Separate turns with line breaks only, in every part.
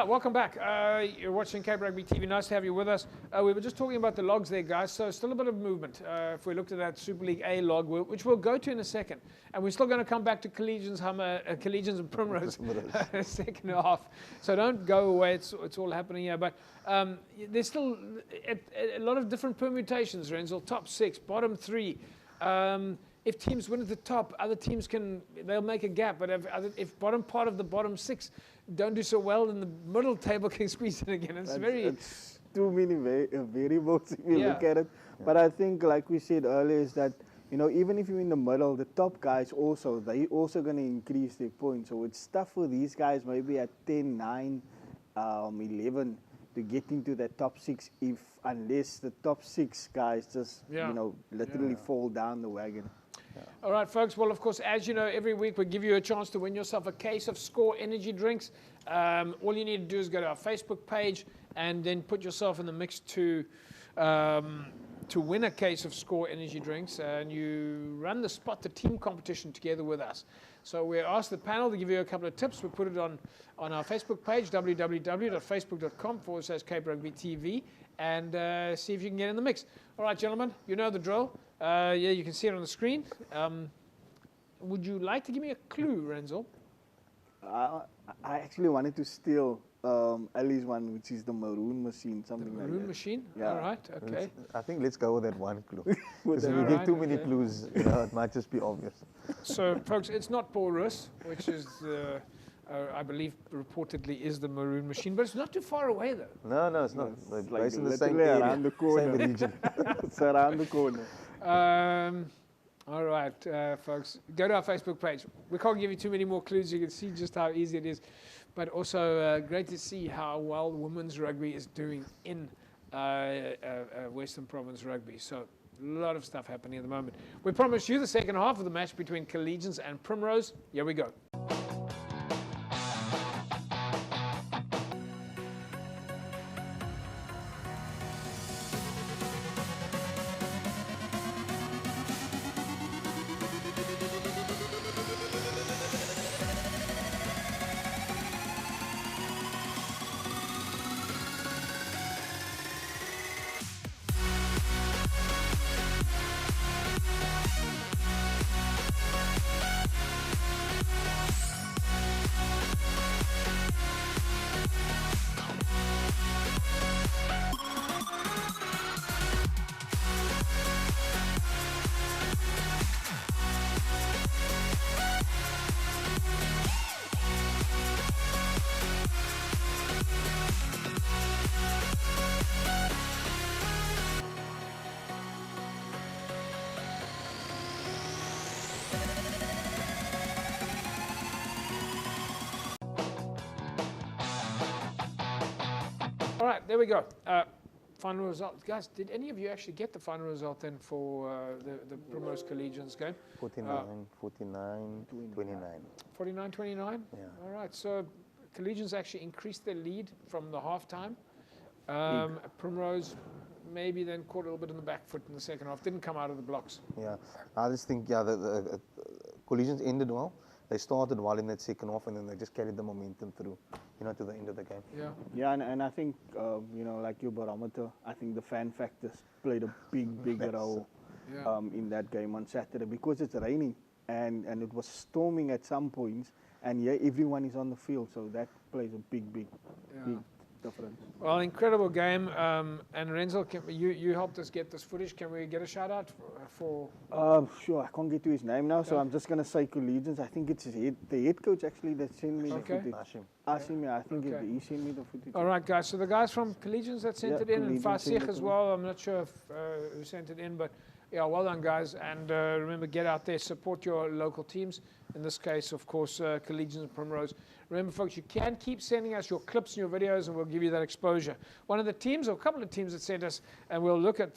welcome back. You're watching Cape Rugby TV. Nice to have you with us. We were just talking about the logs there, guys. So still a bit of movement. If we looked at that Super League A log, which we'll go to in a second, and we're still going to come back to Collegians and Primrose second half. So don't go away. It's all happening here. But there's still a lot of different permutations. Renzel, top 6, bottom 3. If teams win at the top, other teams they'll make a gap. But if bottom part of the bottom 6 don't do so well, then the middle table can squeeze it again. It's
too many variables if you look at it. But I think, like we said earlier, is that even if you're in the middle, the top guys they also going to increase their points. So it's tough for these guys maybe at 10, 9, 11 to get into that top 6 unless the top 6 guys just literally fall down the wagon.
All right, folks. Well, of course, as you know, every week we give you a chance to win yourself a case of Score energy drinks. All you need to do is go to our Facebook page and then put yourself in the mix to win a case of Score energy drinks, and you run the Spot the Team competition together with us. So we asked the panel to give you a couple of tips. We put it on our Facebook page, www.facebook.com/Cape Rugby TV, and see if you can get in the mix. All right, gentlemen, you know the drill. You can see it on the screen. Would you like to give me a clue, Renzel?
I actually wanted to steal Ali's one, which is the maroon machine, something like that.
Maroon machine? Yeah. All right, okay.
I think let's go with that one clue. Because if we give too many clues, it might just be obvious.
So, folks, it's not Paul Rus, which is I believe reportedly is the maroon machine, but it's not too far away though.
No, it's not. It's
like
in the same area,
around the corner.
Same region.
It's around the corner.
All right, folks, go to our Facebook page. We can't give you too many more clues. You can see just how easy it is, but also great to see how well women's rugby is doing in Western Province rugby. So a lot of stuff happening at the moment. We promised you the second half of the match between Collegians and Primrose. Here we go. All right, there we go. Final result. Guys, did any of you actually get the final result then for the Primrose Collegians game?
49, 29.
49-29?
Yeah.
All right, so Collegians actually increased their lead from the halftime. Primrose maybe then caught a little bit in the back foot in the second half. Didn't come out of the blocks.
Yeah, I just think, the Collegians ended well. They started well in that second half, and then they just carried the momentum through, to the end of the game.
Yeah.
Yeah, and I think, like your barometer, I think the fan factors played a big role in that game on Saturday, because it's raining and it was storming at some points, and everyone is on the field, so that plays a big difference.
Well, incredible game. And Renzel, you helped us get this footage. Can we get a shout out for?
Sure, I can't get to his name now, so I'm just going to say Collegians. I think it's the head coach actually that sent me the footage. Ashim, yeah, I think he sent me the footage.
All right, guys. So the guys from Collegians that sent it in, and Fasich as well. I'm not sure who sent it in, but yeah, well done, guys. And remember, get out there, support your local teams. In this case, of course, Collegians and Primrose. Remember, folks, you can keep sending us your clips and your videos, and we'll give you that exposure. One of the teams, or a couple of teams that sent us, and we'll look at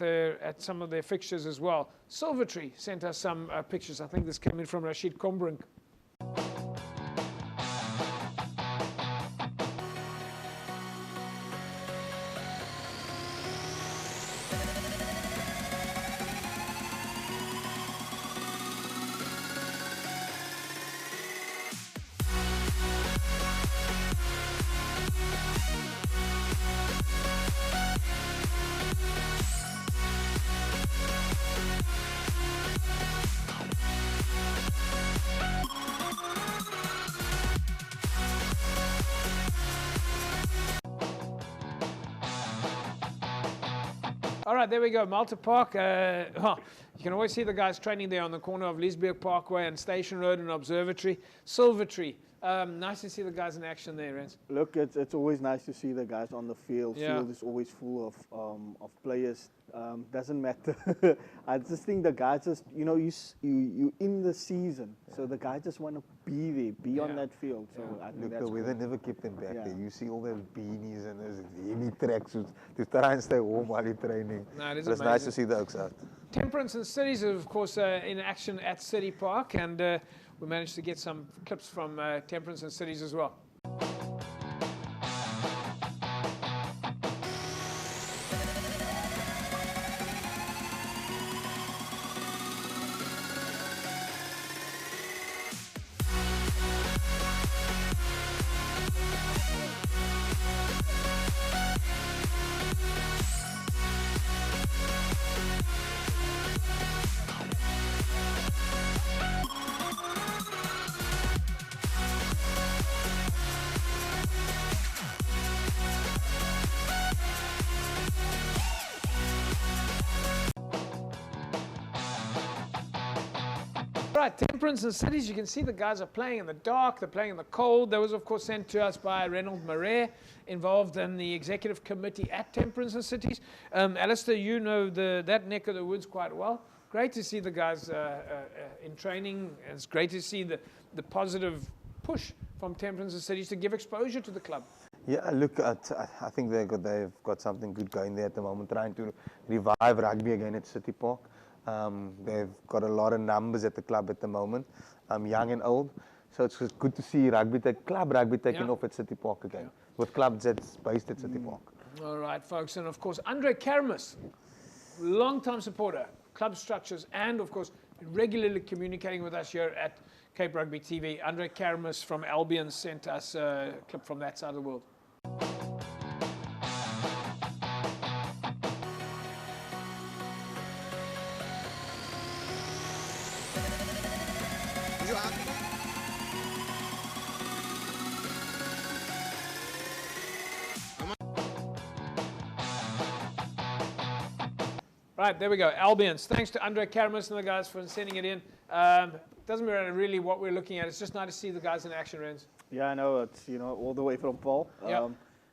some of their fixtures as well. Silvertree sent us some pictures. I think this came in from Rashid Kombrink. All right, there we go. Malta Park. You can always see the guys training there on the corner of Liesberg Parkway and Station Road and Observatory. Silvertree. Nice to see the guys in action there, Rens.
Look, it's always nice to see the guys on the field.
Yeah.
Field is always full of players. Doesn't matter. I just think the guys just, you in the season, so the guys just want to be there, be on that field. So I think
Look,
that's
the weather
cool.
never kept them back
Yeah.
there. You see all those beanies and those heavy tracksuits to try and stay warm while you're training.
No, it is
But it's nice
amazing.
to see the Oaks out.
Temperance and Cities are, of course, in action at City Park, and we managed to get some clips from Temperance and Cities as well. Right, Temperance and Cities, you can see the guys are playing in the dark, they're playing in the cold. That was, of course, sent to us by Reynold Marais, involved in the executive committee at Temperance and Cities. Alistair, you know that neck of the woods quite well. Great to see the guys in training. It's great to see the positive push from Temperance and Cities to give exposure to the club.
Yeah, look, I think they've got something good going there at the moment, trying to revive rugby again at City Park. They've got a lot of numbers at the club at the moment, young and old. So it's just good to see club rugby taking off at City Park again, with clubs that's based at City Park.
All right, folks. And, of course, Andre Karamis, long-time supporter, club structures, and, of course, regularly communicating with us here at Cape Rugby TV. Andre Karamis from Albion sent us a clip from that side of the world. Right, there we go. Albions. Thanks to Andre Karamis and the guys for sending it in. Doesn't matter really what we're looking at. It's just nice to see the guys in action, Rens.
Yeah, I know. It's, all the way from Paul.
Yeah.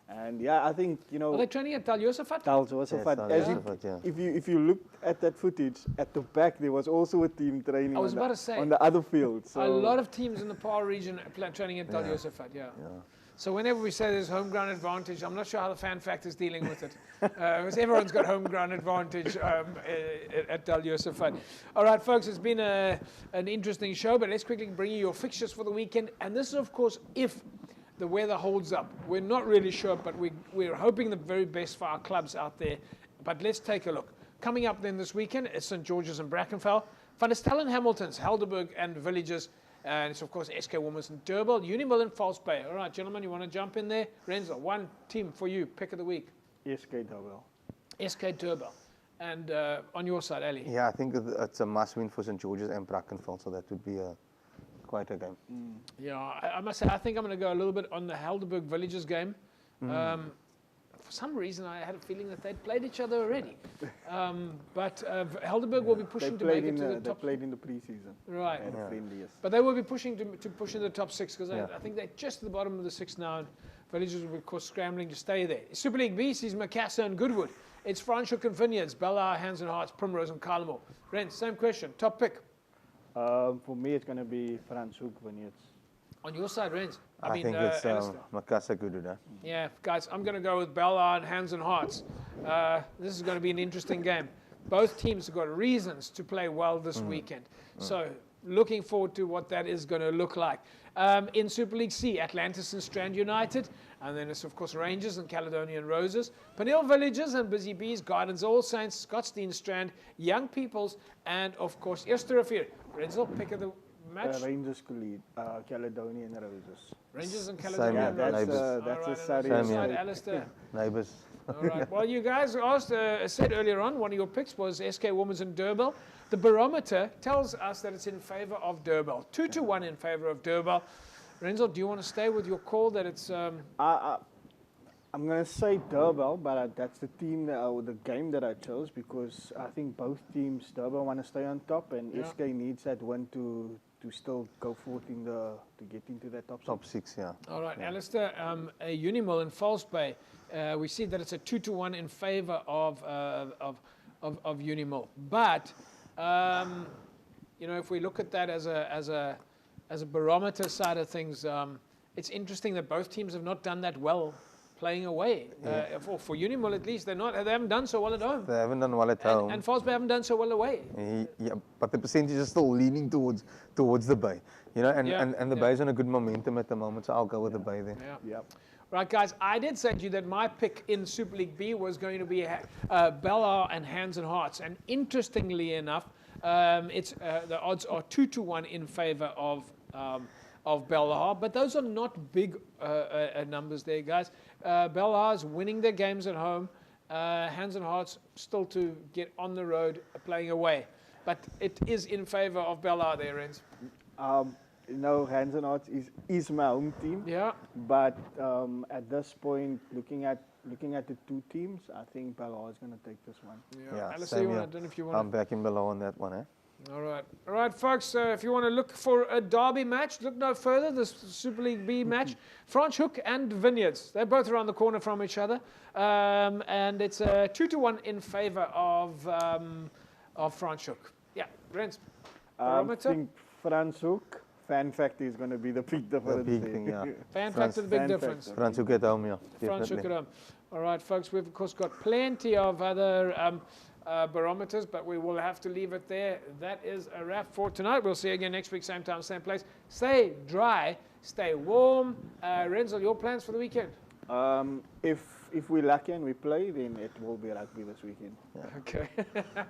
And yeah, I think,
Are they training at Tal Josephat?
Tal Josephat.
Tal
As
Josephat, yeah.
if you look at that footage, at the back there was also a team training
I was about to say,
on the other field. So
a lot of teams in the PAR region are training at Tal Josephat, yeah. So whenever we say there's home ground advantage, I'm not sure how the fan factor is dealing with it. Because everyone's got home ground advantage at Tal Josephat. All right, folks, it's been an interesting show, but let's quickly bring you your fixtures for the weekend. And this is, of course, if the weather holds up. We're not really sure, but we're hoping the very best for our clubs out there. But let's take a look. Coming up then this weekend is St. George's and Brackenfell, Van der Stellen, Hamiltons, Helderberg and Villages. And it's, of course, SK Women's and Durban, Unimil and False Bay. All right, gentlemen, you want to jump in there? Renzo, one team for you, pick of the week.
SK Durban.
SK Durban. And on your side, Ali?
Yeah, I think it's a must-win for St. George's and Brackenfell, so that would be quite a game.
Yeah, I must say, I think I'm going to go a little bit on the Helderberg Villages game. For some reason, I had a feeling that they'd played each other already. But Helderberg will be pushing to make it to the top.
They played in the preseason.
Right.
They had a friendliest.
But they will be pushing to push in the top six, because I think they're just at the bottom of the six now. And Villages will be, of course, scrambling to stay there. Super League B sees Macassar and Goodwood. It's Franschhoek and Vineyards, Bella, Hands and Hearts, Primrose and Carlamore. Ren, same question. Top pick.
For me, it's going to be Franschhoek Vineyards.
On your side, Rens.
I think it's
Alistair.
Macassar Goodwood.
Yeah, guys, I'm going to go with Bella and Hands and Hearts. This is going to be an interesting game. Both teams have got reasons to play well this weekend. So looking forward to what that is going to look like. In Super League C, Atlantis and Strand United. And then it's, of course, Rangers and Caledonian Roses. Peniel Villages and Busy Bees, Gardens All Saints, Scottsdene Strand, Young Peoples, and, of course, Eerste Rivier. Renzel, pick of the match.
Rangers Caledonian Roses.
Rangers and
Same
Caledonian
here,
Roses.
neighbours.
That's
All
a
right,
sorry.
and
Same
on
here.
your side, Alistair.
Neighbours.
All right. Well, you guys asked, said earlier on, one of your picks was SK Women's and Durban. The barometer tells us that it's in favour of Durban. 2-1 in favour of Durban. Renzo, do you want to stay with your call that it's...
I'm going to say Durban, but that's the team or the game that I chose because I think both teams, Durban want to stay on top, and
Yeah.
SK needs that win to still go forward to get into that top six.
6, yeah.
All right, Alistair, a Unimil in False Bay. We see that it's a 2-1 in favour of Unimil. But you know, if we look at that as a barometer side of things, it's interesting that both teams have not done that well playing away. For Unimil at least, they haven't done so well at home.
They haven't done well at home.
And False Bay haven't done so well away.
Yeah, but the percentage is still leaning towards the Bay, you know, and the Bay's on a good momentum at the moment, so I'll go with the Bay there.
Yeah.
Yep.
Right, guys, I did say to you that my pick in Super League B was going to be Bellagh and Hands and Hearts. And interestingly enough, the odds are 2-1 in favour of Bellagh. But those are not big numbers there, guys. Bellagh's winning their games at home. Hands and Hearts still to get on the road playing away. But it is in favour of Bellagh there, Rens.
You know, Hands and Hearts is my home team.
Yeah.
But at this point, looking at the two teams, I think Bellagh is going to take this one.
Yeah,
Alistair,
same
I
here.
don't know if you want
I'm backing below on that one, eh?
All right, folks. If you want to look for a derby match, look no further. The Super League B match, Franschhoek and Vineyards. They're both around the corner from each other, and it's 2-1 in favour of Franschhoek. Yeah, Rens.
I
Barometer.
think Franschhoek fan factor is going to be the big difference.
big
there.
thing, yeah.
Fan factor, the big
fan
difference.
factor.
Franschhoek at home, yeah.
Franschhoek
Definitely.
at home. All right, folks. We've of course got plenty of other barometers, but we will have to leave it there. That is a wrap for tonight. We'll see you again next week, same time, same place. Stay dry, stay warm. Renzel, your plans for the weekend?
If we're lucky and we play, then it will be rugby this weekend.
Okay.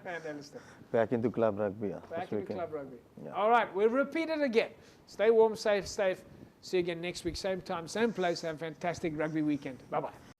And Alistair.
Back into club rugby, yeah.
Back
this
into
weekend.
club rugby.
Yeah.
All right, we'll repeat it again. Stay warm, safe. See you again next week, same time, same place. Have a fantastic rugby weekend. Bye-bye.